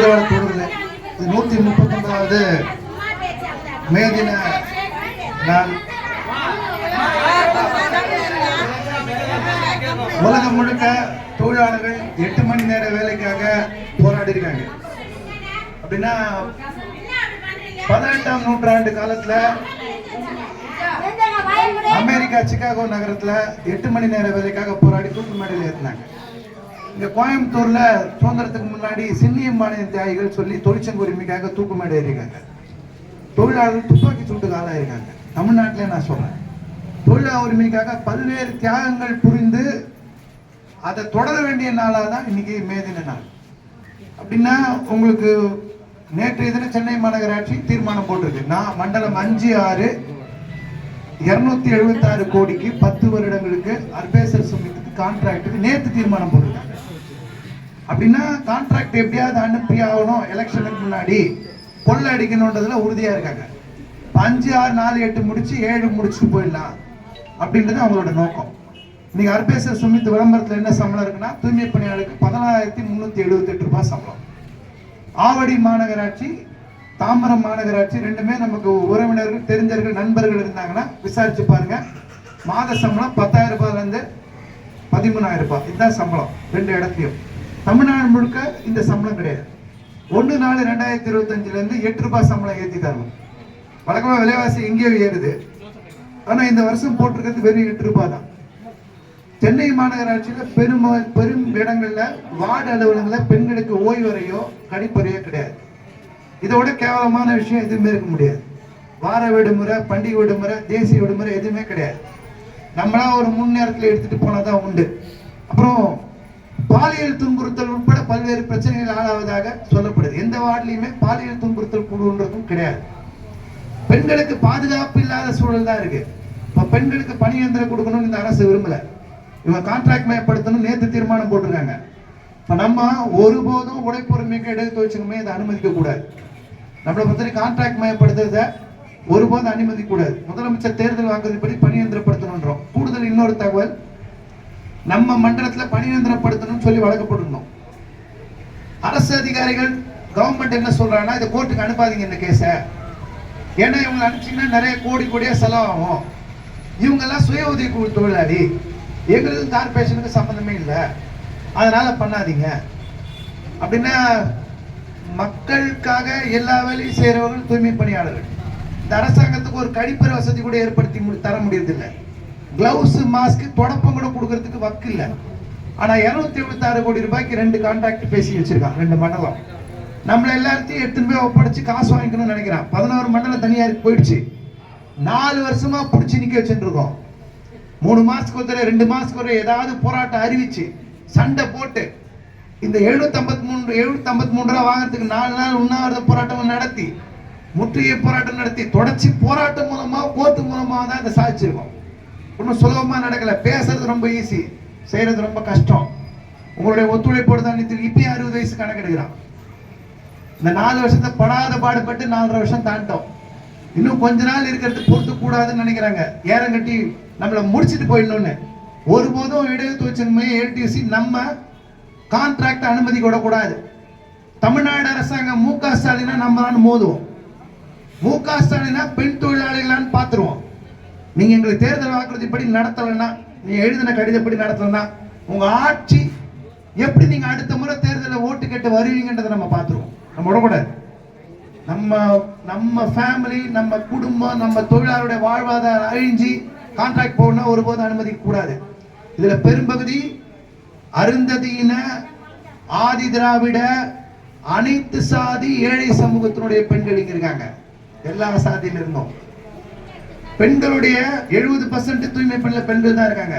தொடர்ல 139வது மே தின நாள் உலகம் முழுக்க தொழிலாளர்கள் 8 மணி நேர வேலைக்காக போராடி இருக்காங்க. அப்படின்னா 18ஆம் நூற்றாண்டு காலத்துல அமெரிக்கா சிகாகோ நகரத்துல 8 மணி நேர வேலைக்காக போராடி தூக்கு மேடையில் ஏறினாங்க. இங்க கோயம்புத்தூர்ல சுதந்திரத்துக்கு முன்னாடி சின்னியம்பாளையம் தியாகிகள் சொல்லி தொழிற்சங்க உரிமைக்காக தூக்கு மேடை ஏறிருக்காங்க. தொழிலாளர்கள் துப்பாக்கி சூட்டுக்கு ஆளாயிருக்காங்க. தமிழ்நாட்டிலே நான் சொல்றேன், தொழிலாளர் உரிமைக்காக பல்வேறு தியாகங்கள் புரிந்து அதை தொடர வேண்டிய நாளாக தான் இன்னைக்கு மே தின நாள். அப்படின்னா உங்களுக்கு நேற்றைய தினம் சென்னை மாநகராட்சி தீர்மானம் போட்டிருக்கு. நான் மண்டலம் 5, 6 276 கோடிக்கு 10 வருடங்களுக்கு அர்பேசர் சுமித்துக்கு கான்ட்ராக்டுக்கு நேற்று தீர்மானம் போட்டிருக்காங்க. அப்படின்னா கான்ட்ராக்ட் எப்படியாவது அனுப்பி ஆகணும், எலெக்ஷனுக்கு முன்னாடி கொள்ளை அடிக்கணும்ன்றதுல உறுதியா இருக்காங்க. 5, 6, 4, 8 முடிச்சு 7 முடிச்சுட்டு போயிடலாம் அப்படின்றது அவங்களோட நோக்கம். இன்னைக்கு அர்பேசர் சுமித் விளம்பரத்தில் என்ன சம்பளம் இருக்குன்னா, தூய்மை பணியாளருக்கு 14,378 ரூபாய் சம்பளம். ஆவடி மாநகராட்சி, தாம்பரம் மாநகராட்சி ரெண்டுமே நமக்கு உறவினர்கள், தெரிஞ்சவர்கள், நண்பர்கள் இருந்தாங்கன்னா விசாரிச்சு பாருங்க. மாத சம்பளம் 10,000 ரூபாயிலிருந்து 13,000 ரூபாய், இதுதான் சம்பளம் ரெண்டு இடத்துலையும். தமிழ்நாடு முழுக்க இந்த சம்பளம் கிடையாது. 1/4/2025 இருந்து 8 ரூபாய் சம்பளம் ஏற்றி தரணும். வழக்கமாக விலைவாசி எங்கேயோ ஏறுது, ஆனா இந்த வருஷம் போட்டிருக்கிறது வெறும் 8 ரூபாய் தான். சென்னை மாநகராட்சியில பெரும் இடங்கள்ல வார்டு அலுவலகங்கள்ல பெண்களுக்கு ஓய்வறையோ கழிப்பறையோ கிடையாது. இதோட கேவலமான விஷயம் எதுவுமே இருக்க முடியாது. வார விடுமுறை, பண்டிகை விடுமுறை, தேசிய விடுமுறை எதுவுமே கிடையாது. நம்மளா ஒரு முன்னேரத்தில் எடுத்துட்டு போனதான் உண்டு. அப்புறம் பாலியல் துன்புறுத்தல் உட்பட பல்வேறு பிரச்சனைகள் ஆளாவதாக சொல்லப்படுது. எந்த வார்டுலையுமே பாலியல் துன்புறுத்தல் குழுன்றதும் கிடையாது. பெண்களுக்கு பாதுகாப்பு இல்லாத சூழல் தான் இருக்கு. இப்ப பெண்களுக்கு பணி இயந்திரம் கொடுக்கணும்னு இந்த அரசு விரும்பல. இவங்க கான்ட்ராக்ட் மயப்படுத்தணும் நேற்று தீர்மானம் போட்டிருக்காங்க. இப்ப நம்ம ஒருபோதும் உழைப்புரிமைக்கு இடையே தொழிற்சங்கமே இதை அனுமதிக்க கூடாது. நம்மளை பத்தி கான்ட்ராக்ட் மயப்படுத்துறத ஒருபோதும் அனுமதிக்க கூடாது. முதலமைச்சர் தேர்தல் வாக்குறுதிப்படி பணி இயந்திரப்படுத்தணும். கூடுதல் இன்னொரு தகவல், நம்ம மண்டலத்துல பணி இயந்திரப்படுத்தணும்னு சொல்லி வழக்கப்பட்டிருந்தோம். அரசு அதிகாரிகள் கவர்மெண்ட் என்ன சொல்றாங்கன்னா, இதை கோர்ட்டுக்கு அனுப்பாதீங்க இந்த கேஸ, ஏன்னா இவங்களை அனுப்பிச்சீங்கன்னா நிறைய கோடியா செலவாகும். இவங்க எல்லாம் சுய உதவி குழு தொழிலாளி, எங்களுக்கு கார்பரேஷனுக்கு சம்பந்தமே இல்லை, அதனால பண்ணாதீங்க அப்படின்னா மக்களுக்காக எல்லா வேலையும் செய்யறவர்கள் தூய்மை பணியாளர்கள். இந்த அரசாங்கத்துக்கு ஒரு கழிப்பறை வசதி கூட ஏற்படுத்தி தர முடியறதில்லை. கிளவுஸ், மாஸ்க், தொடப்பம் கூட கொடுக்கறதுக்கு வக்கு இல்லை. ஆனா 276 கோடி ரூபாய்க்கு 2 கான்ட்ராக்ட் பேசி வச்சிருக்கான் 2 மண்டலம். நம்மள எல்லாத்தையும் எடுத்துட்டு போய் ஒப்படைச்சு காசு வாங்கிக்கணும்னு நினைக்கிறான். 11 மண்டலம் தனியாருக்கு போயிடுச்சு. 4 வருஷமா பிடிச்சி நிக்க வச்சுட்டு இருக்கோம். 3 மாசத்துக்கு ஒருத்தர 2 மாசத்துக்கு ஒரு ஏதாவது போராட்டம் அறிவிச்சு சண்டை போட்டு இந்த 753 ரூபா வாங்குறதுக்கு 4 நாள் உண்ணாவிரத போராட்டம் நடத்தி, முற்றுகை போராட்டம் நடத்தி, தொடர்ச்சி போராட்டம் மூலமா, கோர்ட்டு மூலமா தான் இதை சாதிச்சிருக்கோம். ஒன்றும் சுலபமா நடக்கல. பேசுறது ரொம்ப ஈஸி, செய்யறது ரொம்ப கஷ்டம். உங்களுடைய ஒத்துழைப்போடு தான் இப்பயும் 60 வயசு கணக்கெடுக்கிறான். இந்த 4 வருஷத்தை படாத பாடுபட்டு 4.5 வருஷம் தாண்டோம். இன்னும் கொஞ்ச நாள் இருக்கிறது பொறுத்து கூடாதுன்னு நினைக்கிறாங்க. ஏறங்கட்டி நம்மளை முடிச்சுட்டு போயிடணும்னு. ஒருபோதும் இடையே தொழிற்சங்கமே ஏடிசி நம்ம கான்ட்ராக்ட் அனுமதி கூடாது. தமிழ்நாடு அரசாங்கம் மு க ஸ்டாலினா நம்ம மோதுவோம். மு க ஸ்டாலினா பெண் தொழிலாளிகளான்னு பார்த்துருவோம். நீங்க எங்களுக்கு தேர்தல் வாக்குறுதிப்படி நடத்தலைன்னா, நீங்க எழுதின கடிதப்படி நடத்தலைன்னா, உங்க ஆட்சி எப்படி நீங்க அடுத்த முறை தேர்தலில் ஓட்டு கேட்டு வருவீங்கன்றதை நம்ம பார்த்துருவோம். நம்ம விடக்கூடாது. நம்ம ஃபேமிலி, நம்ம குடும்பம், நம்ம தொழிலாளருடைய வாழ்வாதாரம் அழிஞ்சி கான்ட்ராக்ட் போகணும்னா ஒருபோதும் அனுமதிக்க கூடாது. இதுல பெரும்பகுதி அருந்ததியின, ஆதி திராவிட, அனைத்து சாதி, ஏழை சமூகத்தினுடைய பெண்கள் இங்க இருக்காங்க. எல்லா சாதியில இருந்தோம். பெண்களுடைய 70% தூய்மை பெண்கள் தான் இருக்காங்க.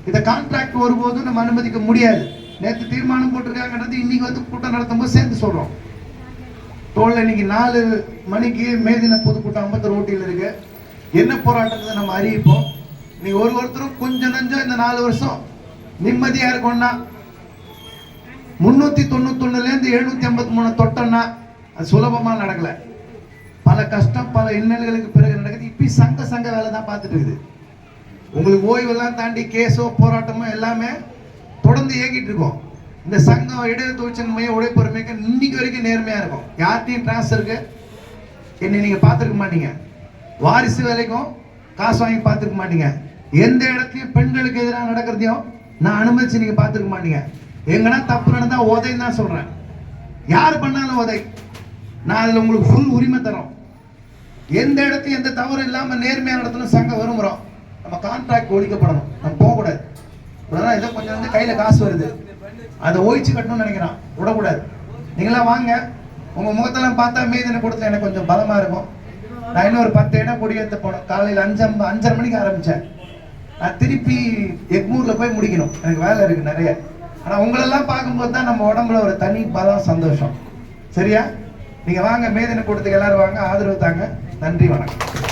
இந்த கான்ட்ராக்ட் ஒருபோதும் நம்ம அனுமதிக்க முடியாது. நேற்று தீர்மானம் போட்டிருக்காங்கன்றது இன்னைக்கு வந்து கூட்டம் நடத்தும் போது சேர்ந்து சொல்றோம். தோல்ல இன்னைக்கு 4 மணிக்கு மே தின பொதுக்கூட்டம் அம்பத்தூர் ஓட்டியில் இருக்கு. என்ன போராட்டத்தை நம்ம அறிவிப்போம். நீங்க ஒருத்தரும் கொஞ்சம் நஞ்சம் இந்த 4 வருஷம் நிம்மதியா இருக்கும்னா, 391 இருந்து 753 தொட்டோம்னா அது சுலபமா நடக்கல. பல கஷ்டம், பல இன்னல்களுக்கு பிறகு நடக்குது. இப்ப சங்க வேலை தான் பார்த்துட்டு இருக்குது. உங்களுக்கு ஓய்வெல்லாம் தாண்டி கேஸோ போராட்டமோ எல்லாமே தொடர்ந்து இயங்கிட்டு இருக்கோம். இந்த சங்கம் இடையே தொழிற்சங்கமையும் உழைப்பொறுமைக்கு இன்னைக்கு வரைக்கும் நேர்மையா இருக்கும். யார்ட்டையும் டிரான்ஸ்ஃபருக்கு என்ன நீங்க பார்த்துருக்க மாட்டீங்க. வாரிசு வேலைக்கும் காசு வாங்கி பார்த்துருக்க மாட்டீங்க. எந்த இடத்துலையும் பெண்களுக்கு எதிராக நடக்கிறதையும் நான் அனுமதிச்சு நீங்க பார்த்துருக்க மாட்டீங்க. எங்கன்னா தப்பு நடந்தா உதைன்னு தான் சொல்றேன். யார் பண்ணாலும் உதை. நான் அதுல உங்களுக்கு ஃபுல் உரிமை தரோம். எந்த இடத்தையும் எந்த தவறு இல்லாம நேர்மையா நடத்தணும். சங்கம் விரும்புறோம். நம்ம கான்ட்ராக்ட் ஒழிக்கப்படணும். நம்ம போகக்கூடாது. ஏதோ கொஞ்சம் வந்து கையில காசு வருது, அதை ஒழிச்சு கட்டணும்னு நினைக்கிறான். விடக்கூடாது. நீங்களாம் வாங்க. உங்க முகத்தெல்லாம் பார்த்தா மேதின கூடத்துல எனக்கு கொஞ்சம் பலமா இருக்கும். நான் இன்னும் ஒரு 10 இடம் கொடியேற்ற போனோம். காலையில் 5:30 மணிக்கு ஆரம்பிச்சேன். நான் திருப்பி எக்மூர்ல போய் முடிக்கணும். எனக்கு வேலை இருக்கு நிறைய. ஆனா உங்களெல்லாம் பார்க்கும்போது தான் நம்ம உடம்புல ஒரு தனி பலம், சந்தோஷம். சரியா? நீங்க வாங்க, மேதின கூட்டத்துக்கு எல்லாரும் வாங்க, ஆதரவு தாங்க. நன்றி, வணக்கம்.